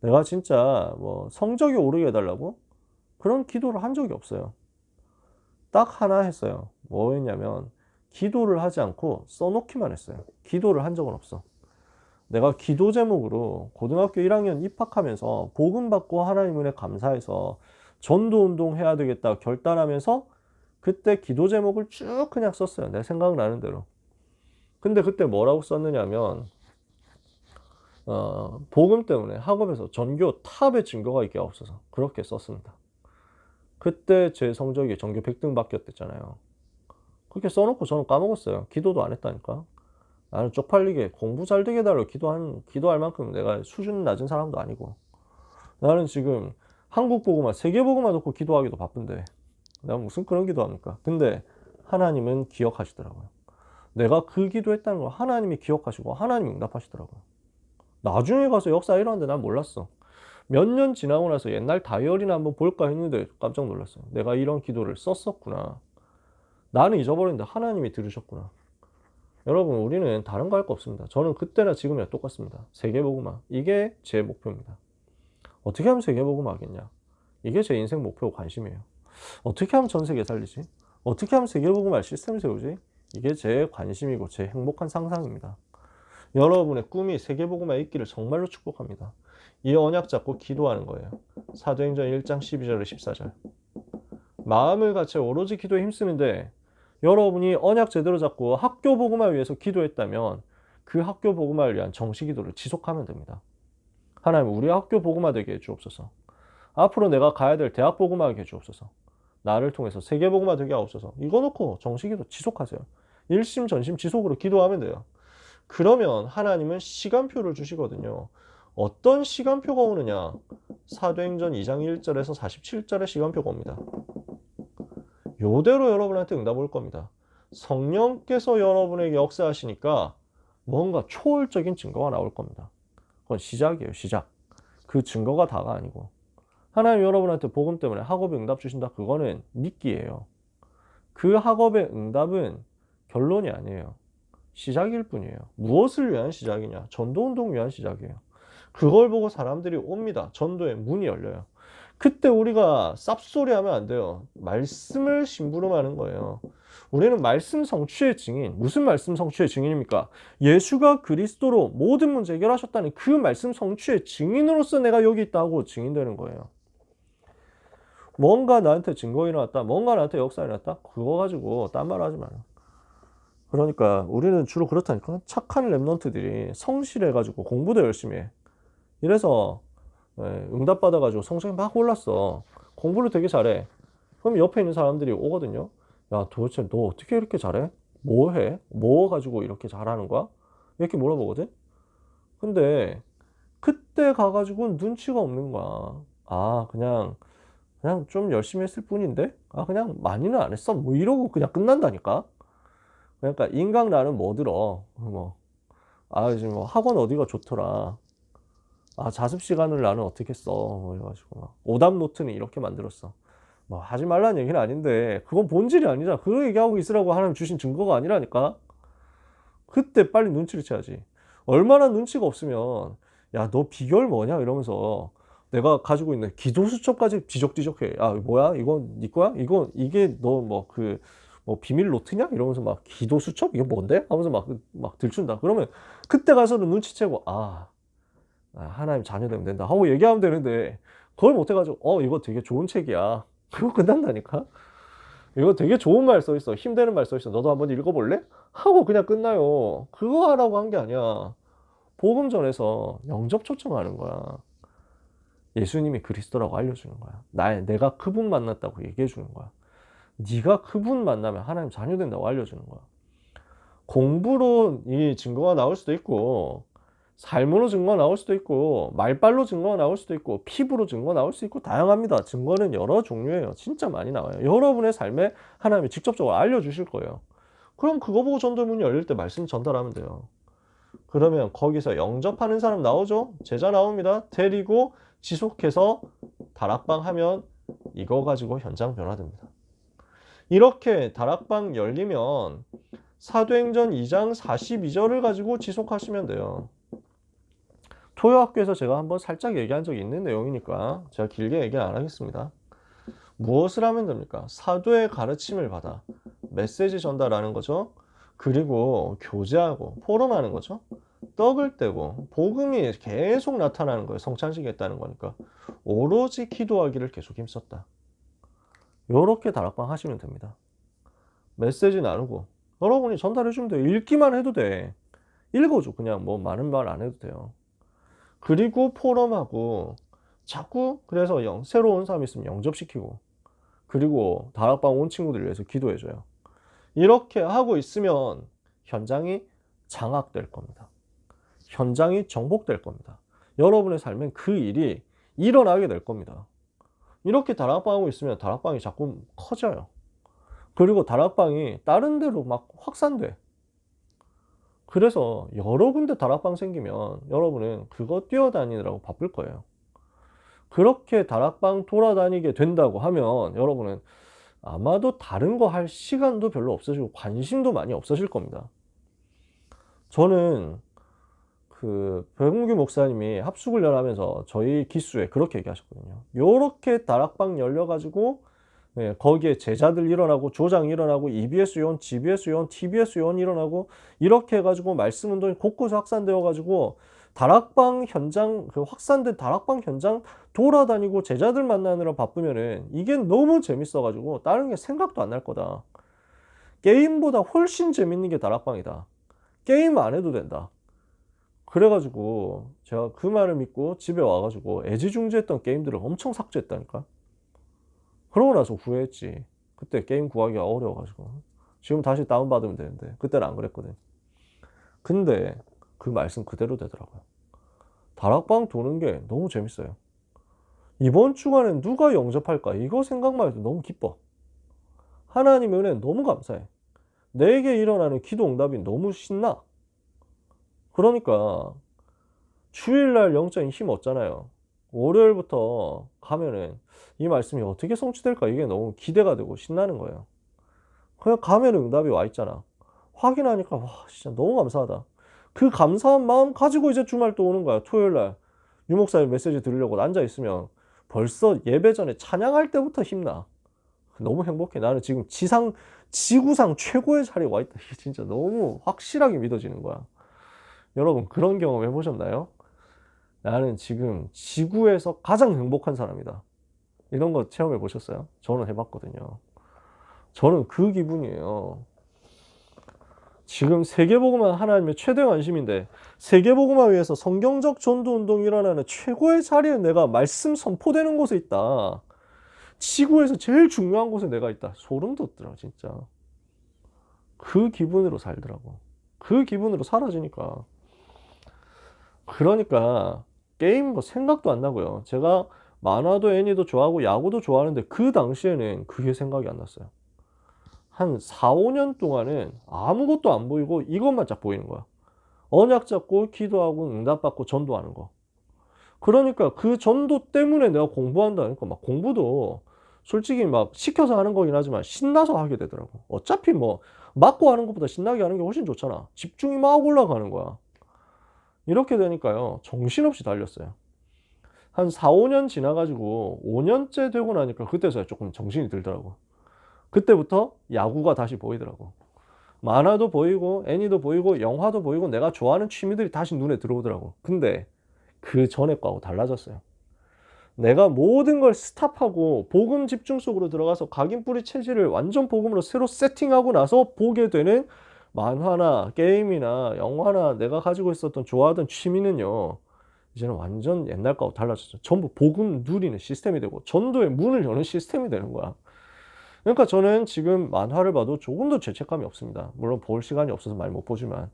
내가 진짜 성적이 오르게 해달라고 그런 기도를 한 적이 없어요. 딱 하나 했어요. 뭐 했냐면 기도를 하지 않고 써놓기만 했어요. 기도를 한 적은 없어. 내가 기도 제목으로 고등학교 1학년 입학하면서 복음 받고 하나님 은혜 감사해서 전도 운동 해야 되겠다 결단하면서 그때 기도 제목을 쭉 그냥 썼어요. 내 생각나는 대로. 근데 그때 뭐라고 썼느냐면 복음 때문에 학업에서 전교 탑의 증거가 있게 없어서 그렇게 썼습니다. 그때 제 성적이 전교 100등 바뀌었댔잖아요. 그렇게 써놓고 저는 까먹었어요. 기도도 안 했다니까. 나는 쪽팔리게 공부 잘 되게 해달라고 기도할 만큼 내가 수준 낮은 사람도 아니고 나는 지금 한국 보고만 세계 보고만 놓고 기도하기도 바쁜데 내가 무슨 그런 기도합니까? 근데 하나님은 기억하시더라고요. 내가 그 기도했다는 걸 하나님이 기억하시고 하나님이 응답하시더라고요. 나중에 가서 역사 일어났는데 난 몰랐어. 몇 년 지나고 나서 옛날 다이어리나 한번 볼까 했는데 깜짝 놀랐어요. 내가 이런 기도를 썼었구나. 나는 잊어버렸는데 하나님이 들으셨구나. 여러분 우리는 다른 거 할 거 없습니다. 저는 그때나 지금이나 똑같습니다. 세계복음화 이게 제 목표입니다. 어떻게 하면 세계복음화 하겠냐. 이게 제 인생 목표고 관심이에요. 어떻게 하면 전 세계 살리지? 어떻게 하면 세계복음화 시스템 세우지? 이게 제 관심이고 제 행복한 상상입니다. 여러분의 꿈이 세계복음화 있기를 정말로 축복합니다. 이 언약 잡고 기도하는 거예요. 사도행전 1장 12절 14절 마음을 같이 오로지 기도에 힘쓰는데 여러분이 언약 제대로 잡고 학교 복음화를 위해서 기도했다면 그 학교 복음화를 위한 정시 기도를 지속하면 됩니다. 하나님 우리 학교 복음화 되게 해주옵소서. 앞으로 내가 가야 될 대학 복음화하게 해주옵소서. 나를 통해서 세계 복음화 되게 하옵소서. 이거 놓고 정시 기도 지속하세요. 일심 전심 지속으로 기도하면 돼요. 그러면 하나님은 시간표를 주시거든요. 어떤 시간표가 오느냐? 사도행전 2장 1절에서 47절의 시간표가 옵니다. 요대로 여러분한테 응답 올 겁니다. 성령께서 여러분에게 역사하시니까 뭔가 초월적인 증거가 나올 겁니다. 그건 시작이에요, 시작. 그 증거가 다가 아니고. 하나님 여러분한테 복음 때문에 학업에 응답 주신다. 그거는 미끼예요. 그 학업의 응답은 결론이 아니에요. 시작일 뿐이에요. 무엇을 위한 시작이냐? 전도운동 위한 시작이에요. 그걸 보고 사람들이 옵니다. 전도의 문이 열려요. 그때 우리가 쌉소리 하면 안 돼요. 말씀을 심부름하는 거예요. 우리는 말씀 성취의 증인. 무슨 말씀 성취의 증인입니까? 예수가 그리스도로 모든 문제 해결하셨다는 그 말씀 성취의 증인으로서 내가 여기 있다고 증인되는 거예요. 뭔가 나한테 증거 일어났다. 뭔가 나한테 역사 일어났다. 그거 가지고 딴 말 하지 마요. 그러니까 우리는 주로 그렇다니까. 착한 랩런트들이 성실해가지고 공부도 열심히 해. 이래서 응답 받아가지고 성적이 막 올랐어. 공부를 되게 잘해. 그럼 옆에 있는 사람들이 오거든요. 야, 도대체 너 어떻게 이렇게 잘해? 뭐 해? 뭐 가지고 이렇게 잘하는 거야? 이렇게 물어보거든. 근데 그때 가가지고는 눈치가 없는 거야. 아, 그냥 좀 열심히 했을 뿐인데? 아, 그냥 많이는 안 했어. 뭐 이러고 그냥 끝난다니까. 그러니까 인강 나는 뭐 들어. 지금 뭐 학원 어디가 좋더라. 아, 자습 시간을 나는 어떻게 써. 뭐 이래가지고 오답 노트는 이렇게 만들었어. 뭐 하지 말라는 얘기는 아닌데 그건 본질이 아니잖아. 그거 얘기하고 있으라고 하나님 주신 증거가 아니라니까. 그때 빨리 눈치를 채야지. 얼마나 눈치가 없으면 야, 너 비결 뭐냐 이러면서 내가 가지고 있는 기도 수첩까지 지적지적해. 아, 뭐야? 이건 네 거야? 이게 너 뭐 비밀 노트냐? 이러면서 막 기도 수첩? 이게 뭔데? 하면서 막 들춘다. 그러면 그때 가서는 눈치채고 하나님 자녀 되면 된다 하고 얘기하면 되는데 그걸 못해가지고 이거 되게 좋은 책이야. 그거 끝난다니까. 이거 되게 좋은 말 써 있어. 힘되는 말 써 있어. 너도 한번 읽어볼래? 하고 그냥 끝나요. 그거 하라고 한 게 아니야. 복음 전에서 영접 초청하는 거야. 예수님이 그리스도라고 알려주는 거야. 내가 그분 만났다고 얘기해 주는 거야. 네가 그분 만나면 하나님 자녀 된다고 알려주는 거야. 공부로 이 증거가 나올 수도 있고, 삶으로 증거가 나올 수도 있고, 말빨로 증거가 나올 수도 있고, 피부로 증거가 나올 수 있고, 다양합니다. 증거는 여러 종류예요. 진짜 많이 나와요. 여러분의 삶에 하나님이 직접적으로 알려주실 거예요. 그럼 그거 보고 전도문이 열릴 때 말씀 전달하면 돼요. 그러면 거기서 영접하는 사람 나오죠? 제자 나옵니다. 데리고 지속해서 다락방 하면 이거 가지고 현장 변화됩니다. 이렇게 다락방 열리면 사도행전 2장 42절을 가지고 지속하시면 돼요. 토요학교에서 제가 한번 살짝 얘기한 적이 있는 내용이니까 제가 길게 얘기 안 하겠습니다. 무엇을 하면 됩니까? 사도의 가르침을 받아 메시지 전달하는 거죠. 그리고 교제하고 포럼하는 거죠. 떡을 떼고 복음이 계속 나타나는 거예요. 성찬식이 했다는 거니까. 오로지 기도하기를 계속 힘썼다. 요렇게 다락방 하시면 됩니다. 메시지 나누고 여러분이 전달해 주면 돼요. 읽기만 해도 돼. 읽어줘. 그냥 뭐 많은 말 안 해도 돼요. 그리고 포럼하고 자꾸 그래서 새로 온 사람 있으면 영접시키고 그리고 다락방 온 친구들 위해서 기도해줘요. 이렇게 하고 있으면 현장이 장악될 겁니다. 현장이 정복될 겁니다. 여러분의 삶엔 그 일이 일어나게 될 겁니다. 이렇게 다락방 하고 있으면 다락방이 자꾸 커져요. 그리고 다락방이 다른 데로 막 확산돼. 그래서 여러 군데 다락방 생기면 여러분은 그거 뛰어다니느라고 바쁠 거예요. 그렇게 다락방 돌아다니게 된다고 하면 여러분은 아마도 다른 거 할 시간도 별로 없어지고 관심도 많이 없어질 겁니다. 저는 백운규 목사님이 합수훈련하면서 저희 기수에 그렇게 얘기하셨거든요. 요렇게 다락방 열려가지고 거기에 제자들 일어나고 조장 일어나고 EBS 요원, GBS 요원, TBS 요원 일어나고 이렇게 해가지고 말씀 운동이 곳곳에 확산되어 가지고 다락방 현장 확산된 다락방 현장 돌아다니고 제자들 만나느라 바쁘면은 이게 너무 재밌어 가지고 다른 게 생각도 안 날 거다. 게임보다 훨씬 재밌는 게 다락방이다. 게임 안 해도 된다. 그래가지고 제가 그 말을 믿고 집에 와가지고 애지중지했던 게임들을 엄청 삭제했다니까. 그러고 나서 후회했지. 그때 게임 구하기가 어려워가지고. 지금 다시 다운받으면 되는데 그때는 안 그랬거든. 근데 그 말씀 그대로 되더라고요. 다락방 도는 게 너무 재밌어요. 이번 주간엔 누가 영접할까? 이거 생각만 해도 너무 기뻐. 하나님의 은혜 너무 감사해. 내게 일어나는 기도 응답이 너무 신나. 그러니까 주일날 영적인 힘 얻잖아요. 월요일부터 가면은 이 말씀이 어떻게 성취될까 이게 너무 기대가 되고 신나는 거예요. 그냥 가면 응답이 와 있잖아. 확인하니까 와 진짜 너무 감사하다. 그 감사한 마음 가지고 이제 주말 또 오는 거야. 토요일날 유목사님 메시지 들으려고 앉아 있으면 벌써 예배 전에 찬양할 때부터 힘나. 너무 행복해. 나는 지금 지구상 최고의 자리에 와 있다. 이게 진짜 너무 확실하게 믿어지는 거야. 여러분 그런 경험 해보셨나요? 나는 지금 지구에서 가장 행복한 사람이다. 이런 거 체험해 보셨어요? 저는 해봤거든요. 저는 그 기분이에요. 지금 세계복음화 하나님의 최대 관심인데 세계복음화 위해서 성경적 전도운동이 일어나는 최고의 자리에 내가 말씀 선포되는 곳에 있다. 지구에서 제일 중요한 곳에 내가 있다. 소름 돋더라 진짜. 그 기분으로 살더라고. 그 기분으로 사라지니까. 그러니까 게임 뭐 생각도 안 나고요. 제가 만화도 애니도 좋아하고 야구도 좋아하는데 그 당시에는 그게 생각이 안 났어요. 한 4, 5년 동안은 아무것도 안 보이고 이것만 쫙 보이는 거야. 언약 잡고 기도하고 응답받고 전도하는 거. 그러니까 그 전도 때문에 내가 공부한다니까 막 공부도 솔직히 막 시켜서 하는 거긴 하지만 신나서 하게 되더라고. 어차피 뭐 맞고 하는 것보다 신나게 하는 게 훨씬 좋잖아. 집중이 막 올라가는 거야. 이렇게 되니까요. 정신없이 달렸어요. 한 4, 5년 지나가지고 5년째 되고 나니까 그때서야 조금 정신이 들더라고. 그때부터 야구가 다시 보이더라고. 만화도 보이고 애니도 보이고 영화도 보이고 내가 좋아하는 취미들이 다시 눈에 들어오더라고. 근데 그 전에 거하고 달라졌어요. 내가 모든 걸 스탑하고 복음 집중 속으로 들어가서 각인뿌리 체질을 완전 복음으로 새로 세팅하고 나서 보게 되는 만화나 게임이나 영화나 내가 가지고 있었던 좋아하던 취미는요. 이제는 완전 옛날 거하고 달라졌어요. 전부 복음 누리는 시스템이 되고 전도의 문을 여는 시스템이 되는 거야. 그러니까 저는 지금 만화를 봐도 조금도 죄책감이 없습니다. 물론 볼 시간이 없어서 많이 못 보지만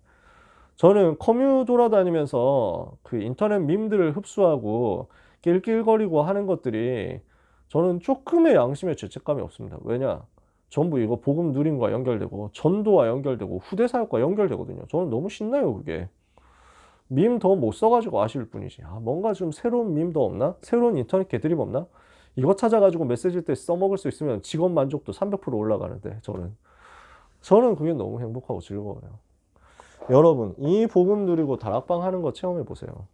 저는 커뮤 돌아다니면서 그 인터넷 밈들을 흡수하고 낄낄거리고 하는 것들이 저는 조금의 양심의 죄책감이 없습니다. 왜냐? 전부 이거 복음 누림과 연결되고 전도와 연결되고 후대사역과 연결되거든요. 저는 너무 신나요 그게. 밈 더 못 써가지고 아쉬울 뿐이지. 뭔가 좀 새로운 밈 더 없나? 새로운 인터넷 개드립 없나? 이거 찾아가지고 메시지 때 써먹을 수 있으면 직업 만족도 300% 올라가는데 저는 그게 너무 행복하고 즐거워요. 여러분 이 복음 누리고 다락방 하는 거 체험해 보세요.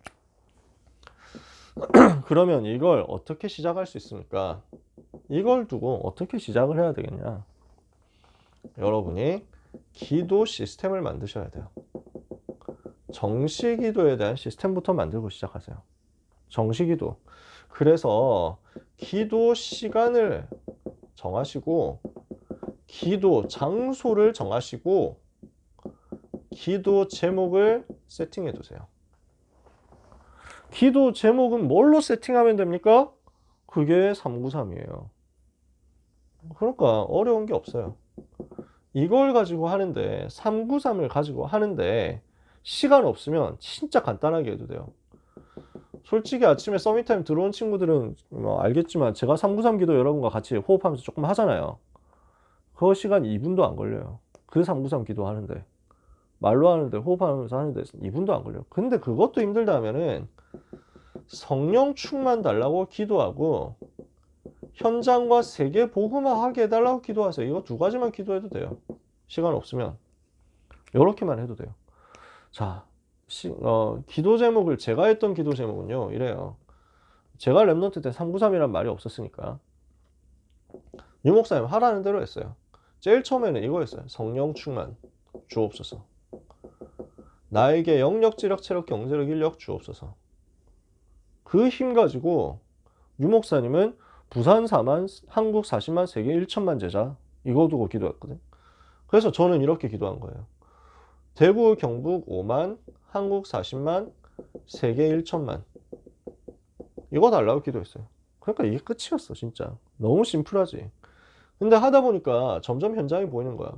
그러면 이걸 어떻게 시작할 수 있습니까? 이걸 두고 어떻게 시작을 해야 되겠냐? 여러분이 기도 시스템을 만드셔야 돼요. 정시기도에 대한 시스템부터 만들고 시작하세요. 정시기도. 그래서 기도 시간을 정하시고 기도 장소를 정하시고 기도 제목을 세팅해 두세요. 기도 제목은 뭘로 세팅하면 됩니까? 그게 393이에요. 그러니까 어려운 게 없어요. 이걸 가지고 하는데 393을 가지고 하는데 시간 없으면 진짜 간단하게 해도 돼요. 솔직히 아침에 서밋타임 들어온 친구들은 뭐 알겠지만 제가 393 기도 여러분과 같이 호흡하면서 조금 하잖아요. 그 시간 2분도 안 걸려요. 그 393 기도 하는데 말로 하는데 호흡하면서 하는데 2분도 안 걸려요. 근데 그것도 힘들다 하면은 성령 충만 달라고 기도하고 현장과 세계 복음화하게 해달라고 기도하세요. 이거 두 가지만 기도해도 돼요. 시간 없으면 이렇게만 해도 돼요. 자, 기도 제목을 제가 했던 기도 제목은요 이래요. 제가 랩넌트 때 393이란 말이 없었으니까 유 목사님 하라는 대로 했어요. 제일 처음에는 이거였어요. 성령 충만 주옵소서. 나에게 영력, 지력, 체력, 경제력, 인력 주옵소서. 그 힘 가지고 유 목사님은 부산 4만, 한국 40만, 세계 1천만 제자 이거 두고 기도했거든. 그래서 저는 이렇게 기도한 거예요. 대구, 경북 5만, 한국 40만, 세계 1천만 이거 달라고 기도했어요. 그러니까 이게 끝이었어 진짜. 너무 심플하지. 근데 하다 보니까 점점 현장이 보이는 거야.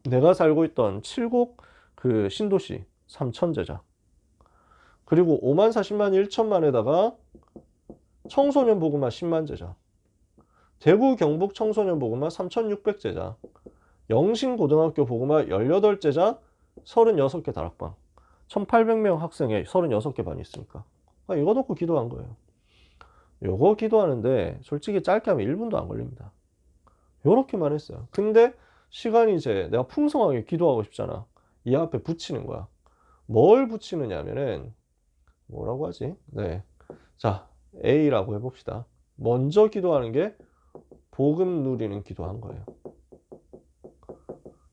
내가 살고 있던 7곡 그 신도시 3천제자. 그리고 5만 40만 1천만에다가 청소년 보급만 10만 제자. 대구 경북 청소년 보급만 3,600제자. 영신고등학교 보급만 18제자 36개 다락방. 1,800명 학생에 36개 반이 있으니까. 이거 놓고 기도한 거예요. 요거 기도하는데 솔직히 짧게 하면 1분도 안 걸립니다. 요렇게만 했어요. 근데 시간이 이제 내가 풍성하게 기도하고 싶잖아. 이 앞에 붙이는 거야. 뭘 붙이느냐 하면은 뭐라고 하지? 네. 자, A라고 해봅시다. 먼저 기도하는 게 복음 누리는 기도한 거예요.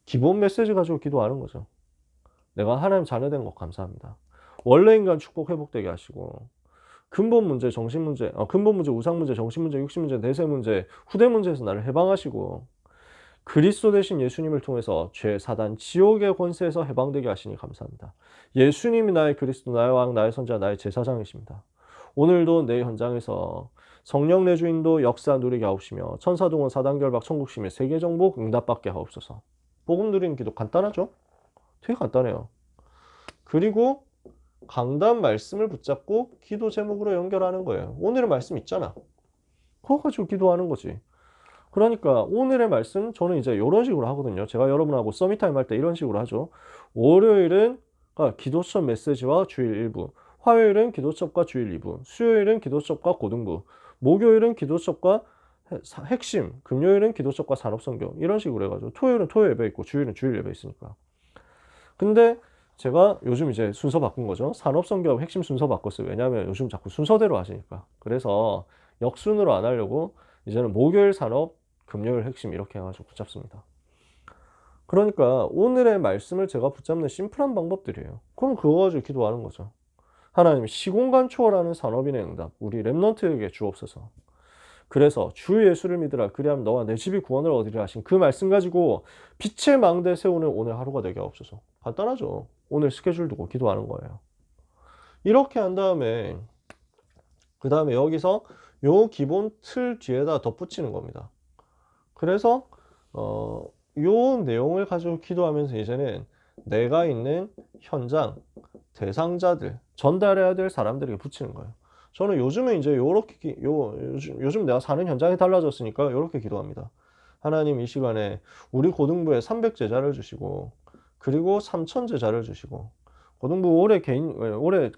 기본 메시지 가지고 기도하는 거죠. 내가 하나님 자녀된 것 감사합니다. 원래 인간 축복 회복되게 하시고 근본 문제, 정신 문제, 근본 문제, 우상 문제, 정신 문제, 육신 문제, 내세 문제, 후대 문제에서 나를 해방하시고 그리스도 되신 예수님을 통해서 죄, 사단, 지옥의 권세에서 해방되게 하시니 감사합니다. 예수님이 나의 그리스도, 나의 왕, 나의 선자, 나의 제사장이십니다. 오늘도 내 현장에서 성령 내 주인도 역사 누리게 하옵시며 천사동원 사단결박 천국심의 세계정복 응답받게 하옵소서. 복음 누리는 기도 간단하죠? 되게 간단해요. 그리고 강단 말씀을 붙잡고 기도 제목으로 연결하는 거예요. 오늘의 말씀 있잖아. 그거 가지고 기도하는 거지. 그러니까 오늘의 말씀 저는 이제 이런 식으로 하거든요. 제가 여러분하고 서밋타임 할 때 이런 식으로 하죠. 월요일은 기도첩 메시지와 주일 1부, 화요일은 기도첩과 주일 2부, 수요일은 기도첩과 고등부, 목요일은 기도첩과 핵심, 금요일은 기도첩과 산업선교 이런 식으로 해가지고 토요일은 토요 예배 있고 주일은 주일 예배 있으니까. 근데 제가 요즘 이제 순서 바꾼 거죠. 산업선교하고 핵심 순서 바꿨어요. 왜냐하면 요즘 자꾸 순서대로 하시니까. 그래서 역순으로 안 하려고 이제는 목요일 산업, 금요일 핵심 이렇게 해가지고 붙잡습니다. 그러니까 오늘의 말씀을 제가 붙잡는 심플한 방법들이에요. 그럼 그거 가지고 기도하는 거죠. 하나님 시공간 초월하는 산업인의 응답 우리 렘넌트에게 주옵소서. 그래서 주 예수를 믿으라 그리하면 너와 내 집이 구원을 얻으리라 하신 그 말씀 가지고 빛의 망대 세우는 오늘 하루가 되게 하옵소서. 간단하죠. 오늘 스케줄 두고 기도하는 거예요. 이렇게 한 다음에 그 다음에 여기서 요 기본 틀 뒤에다 덧붙이는 겁니다. 그래서 요 내용을 가지고 기도하면서 이제는 내가 있는 현장, 대상자들, 전달해야 될 사람들에게 붙이는 거예요. 저는 요즘에 이제 요렇게 요즘 내가 사는 현장이 달라졌으니까 요렇게 기도합니다. 하나님 이 시간에 우리 고등부에 300제자를 주시고 그리고 3000제자를 주시고 고등부 올해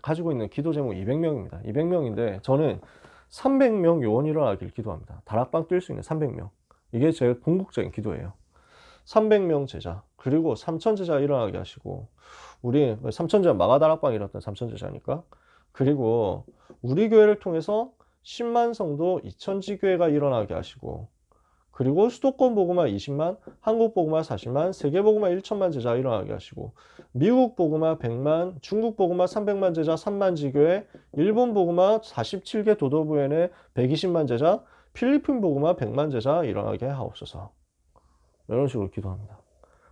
가지고 있는 기도 제목 200명입니다. 200명인데 저는 300명 요원 일어나길 기도합니다. 다락방 뛸 수 있는 300명. 이게 제 궁극적인 기도예요. 300명 제자 그리고 3000제자 일어나게 하시고 우리 3000제자 마가다락방 일어났던 3000제자니까 그리고 우리 교회를 통해서 10만 성도 2000지 교회가 일어나게 하시고 그리고 수도권 보고마 20만, 한국 보고마 40만, 세계 보고마 1천만 제자 일어나게 하시고 미국 보고마 100만, 중국 보고마 300만 제자 3만 지교회, 일본 보고마 47개 도도부회내 120만 제자, 필리핀 보고마 100만 제자 일어나게 하옵소서. 이런 식으로 기도합니다.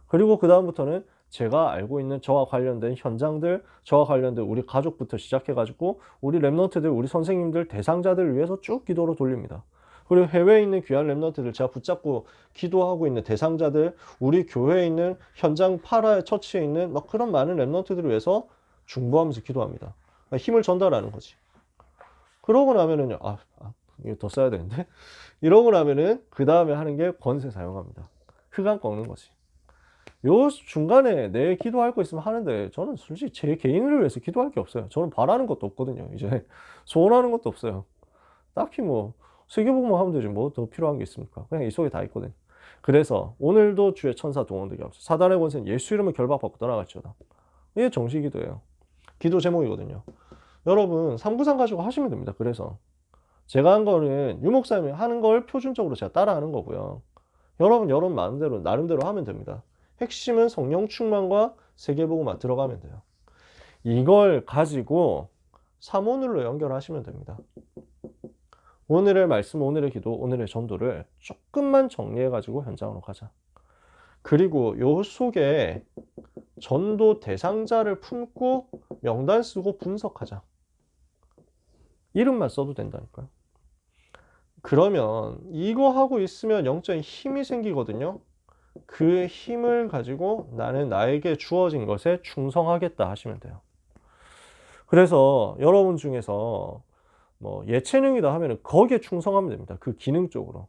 그리고 그 다음부터는 제가 알고 있는 저와 관련된 현장들, 저와 관련된 우리 가족부터 시작해가지고 우리 랩런트들, 우리 선생님들, 대상자들을 위해서 쭉 기도로 돌립니다. 그리고 해외에 있는 귀한 랩런트들 제가 붙잡고 기도하고 있는 대상자들, 우리 교회에 있는 현장 파라의 처치에 있는 막 그런 많은 랩런트들을 위해서 중보하면서 기도합니다. 힘을 전달하는 거지. 그러고 나면은요, 이거 더 써야 되는데? 이러고 나면은 그 다음에 하는 게 권세 사용합니다. 흑암 꺾는 거지. 요 중간에 내 기도할 거 있으면 하는데 저는 솔직히 제 개인을 위해서 기도할 게 없어요. 저는 바라는 것도 없거든요. 이제 소원하는 것도 없어요. 딱히 뭐 세계복음만 하면 되지 뭐 더 필요한 게 있습니까? 그냥 이 속에 다 있거든. 그래서 오늘도 주의 천사 동원되게 하옵소서. 사단의 권세는 예수 이름을 결박받고 떠나갈지어다. 이게 정식기도예요. 기도 제목이거든요. 여러분 393 가지고 하시면 됩니다. 그래서 제가 한 거는 유목사님이 하는 걸 표준적으로 제가 따라하는 거고요. 여러분 마음대로 나름대로 하면 됩니다. 핵심은 성령 충만과 세계복음만 들어가면 돼요. 이걸 가지고 사모늘로 연결하시면 됩니다. 오늘의 말씀, 오늘의 기도, 오늘의 전도를 조금만 정리해가지고 현장으로 가자. 그리고 요 속에 전도 대상자를 품고 명단 쓰고 분석하자. 이름만 써도 된다니까요. 그러면 이거 하고 있으면 영적인 힘이 생기거든요. 그 힘을 가지고 나는 나에게 주어진 것에 충성하겠다 하시면 돼요. 그래서 여러분 중에서 뭐 예체능이다 하면은 거기에 충성하면 됩니다. 그 기능 쪽으로.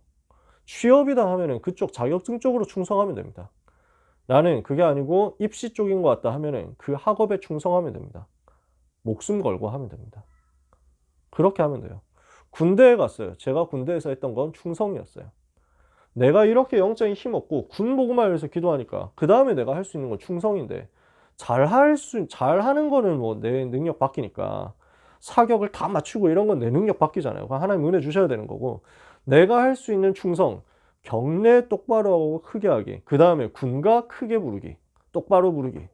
취업이다 하면은 그쪽 자격증 쪽으로 충성하면 됩니다. 나는 그게 아니고 입시 쪽인 것 같다 하면은 그 학업에 충성하면 됩니다. 목숨 걸고 하면 됩니다. 그렇게 하면 돼요. 군대에 갔어요. 제가 군대에서 했던 건 충성이었어요. 내가 이렇게 영적인 힘 없고 군 복음을 위해서 기도하니까 그 다음에 내가 할 수 있는 건 충성인데 잘하는 거는 뭐 내 능력 바뀌니까 사격을 다 맞추고 이런 건 내 능력 바뀌잖아요. 하나님 은혜 주셔야 되는 거고 내가 할 수 있는 충성 경례 똑바로 하고 크게 하기 그 다음에 군가 크게 부르기 똑바로 부르기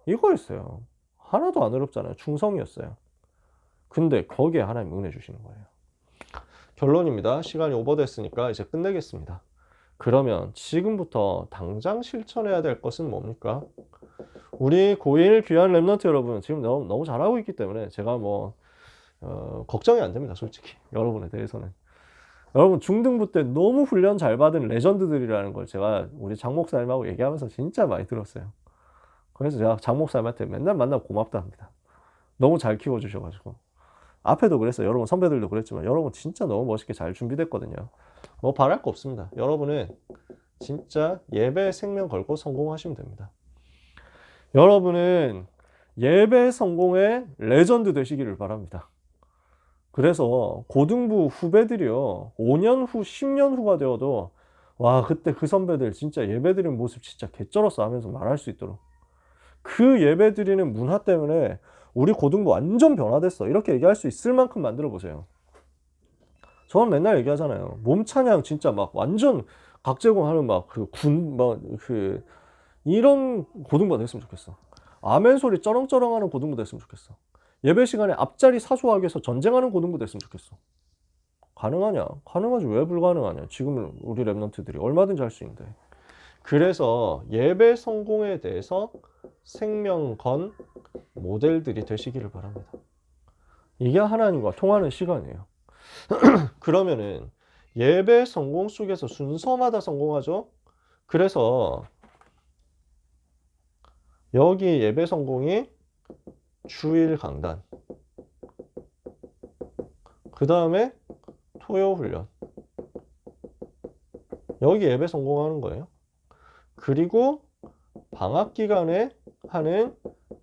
이거였어요. 하나도 안 어렵잖아요. 충성이었어요. 근데 거기에 하나님 은혜 주시는 거예요. 결론입니다. 시간이 오버됐으니까 이제 끝내겠습니다. 그러면 지금부터 당장 실천해야 될 것은 뭡니까? 우리 고1 귀한 랩런트 여러분 지금 너무 잘하고 있기 때문에 제가 뭐 걱정이 안 됩니다. 솔직히 여러분에 대해서는. 여러분 중등부 때 너무 훈련 잘 받은 레전드들이라는 걸 제가 우리 장 목사님하고 얘기하면서 진짜 많이 들었어요. 그래서 제가 장 목사님한테 맨날 만나고 고맙다 합니다. 너무 잘 키워주셔가지고. 앞에도 그랬어요. 여러분 선배들도 그랬지만 여러분 진짜 너무 멋있게 잘 준비됐거든요. 뭐 바랄 거 없습니다. 여러분은 진짜 예배 생명 걸고 성공하시면 됩니다. 여러분은 예배 성공의 레전드 되시기를 바랍니다. 그래서 고등부 후배들이요 5년 후 10년 후가 되어도 와 그때 그 선배들 진짜 예배 드리는 모습 진짜 개쩔었어 하면서 말할 수 있도록 그 예배 드리는 문화 때문에 우리 고등부 완전 변화됐어 이렇게 얘기할 수 있을 만큼 만들어 보세요. 저는 맨날 얘기하잖아요. 몸 찬양 진짜 막 완전 각제공하는 막 이런 고등부가 됐으면 좋겠어. 아멘 소리 쩌렁쩌렁하는 고등부 됐으면 좋겠어. 예배 시간에 앞자리 사수하기 위해서 전쟁하는 고등부 됐으면 좋겠어. 가능하냐? 가능하지. 왜 불가능하냐? 지금 우리 랩런트들이 얼마든지 할 수 있는데. 그래서 예배 성공에 대해서 생명 건 모델들이 되시기를 바랍니다. 이게 하나님과 통하는 시간이에요. 그러면은 예배 성공 속에서 순서마다 성공하죠. 그래서 여기 예배 성공이 주일 강단 그 다음에 토요 훈련 여기 예배 성공하는 거예요. 그리고 방학 기간에 하는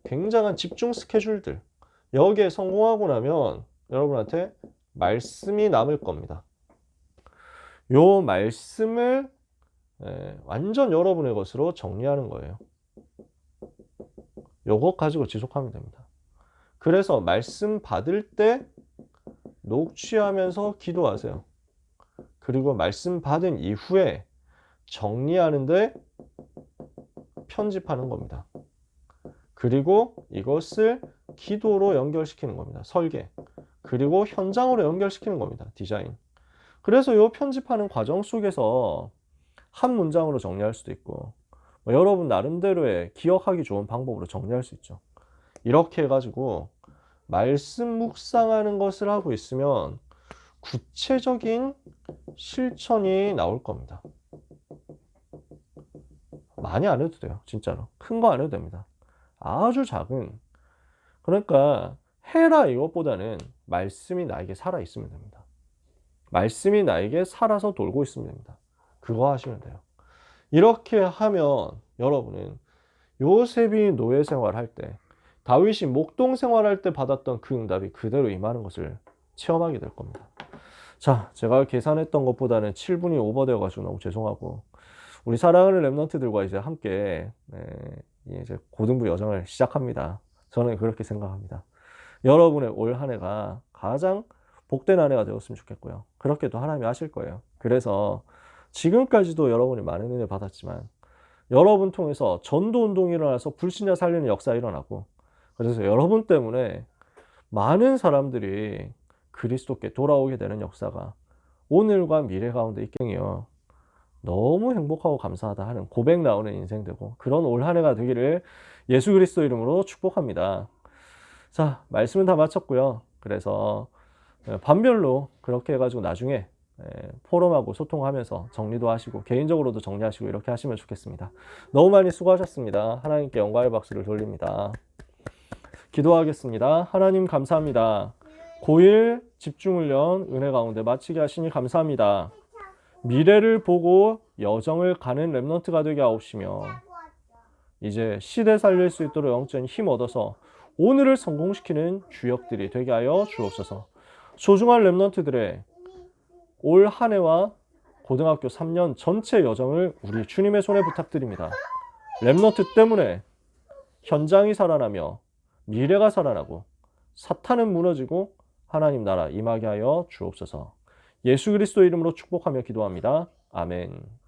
굉장한 집중 스케줄들 여기에 성공하고 나면 여러분한테 말씀이 남을 겁니다. 요 말씀을 완전 여러분의 것으로 정리하는 거예요. 요것 가지고 지속하면 됩니다. 그래서 말씀 받을 때 녹취하면서 기도하세요. 그리고 말씀 받은 이후에 정리하는데 편집하는 겁니다. 그리고 이것을 기도로 연결시키는 겁니다. 설계. 그리고 현장으로 연결시키는 겁니다. 디자인. 그래서 이 편집하는 과정 속에서 한 문장으로 정리할 수도 있고 뭐 여러분 나름대로의 기억하기 좋은 방법으로 정리할 수 있죠. 이렇게 해가지고 말씀 묵상하는 것을 하고 있으면 구체적인 실천이 나올 겁니다. 많이 안 해도 돼요. 진짜로. 큰 거 안 해도 됩니다. 아주 작은 그러니까 해라 이것보다는 말씀이 나에게 살아 있으면 됩니다. 말씀이 나에게 살아서 돌고 있으면 됩니다. 그거 하시면 돼요. 이렇게 하면 여러분은 요셉이 노예 생활할 때 다윗이 목동 생활할 때 받았던 그 응답이 그대로 임하는 것을 체험하게 될 겁니다. 자, 제가 계산했던 것보다는 7분이 오버되어 가지고 너무 죄송하고 우리 사랑하는 랩런트들과 이제 함께 이제 고등부 여정을 시작합니다. 저는 그렇게 생각합니다. 여러분의 올 한 해가 가장 복된 한 해가 되었으면 좋겠고요. 그렇게도 하나님이 하실 거예요. 그래서 지금까지도 여러분이 많은 은혜 받았지만 여러분 통해서 전도 운동이 일어나서 불신자 살리는 역사가 일어나고 그래서 여러분 때문에 많은 사람들이 그리스도께 돌아오게 되는 역사가 오늘과 미래 가운데 있겠네요. 너무 행복하고 감사하다 하는 고백 나오는 인생 되고 그런 올 한 해가 되기를 예수 그리스도 이름으로 축복합니다. 자, 말씀은 다 마쳤고요. 그래서 반별로 그렇게 해가지고 나중에 포럼하고 소통하면서 정리도 하시고 개인적으로도 정리하시고 이렇게 하시면 좋겠습니다. 너무 많이 수고하셨습니다. 하나님께 영광의 박수를 돌립니다. 기도하겠습니다. 하나님 감사합니다. 고1 집중훈련 은혜 가운데 마치게 하시니 감사합니다. 미래를 보고 여정을 가는 렘넌트가 되게 하옵시며 이제 시대 살릴 수 있도록 영적인 힘 얻어서 오늘을 성공시키는 주역들이 되게 하여 주옵소서. 소중한 렘넌트들의 올 한 해와 고등학교 3년 전체 여정을 우리 주님의 손에 부탁드립니다. 렘넌트 때문에 현장이 살아나며 미래가 살아나고 사탄은 무너지고 하나님 나라 임하게 하여 주옵소서. 예수 그리스도 이름으로 축복하며 기도합니다. 아멘.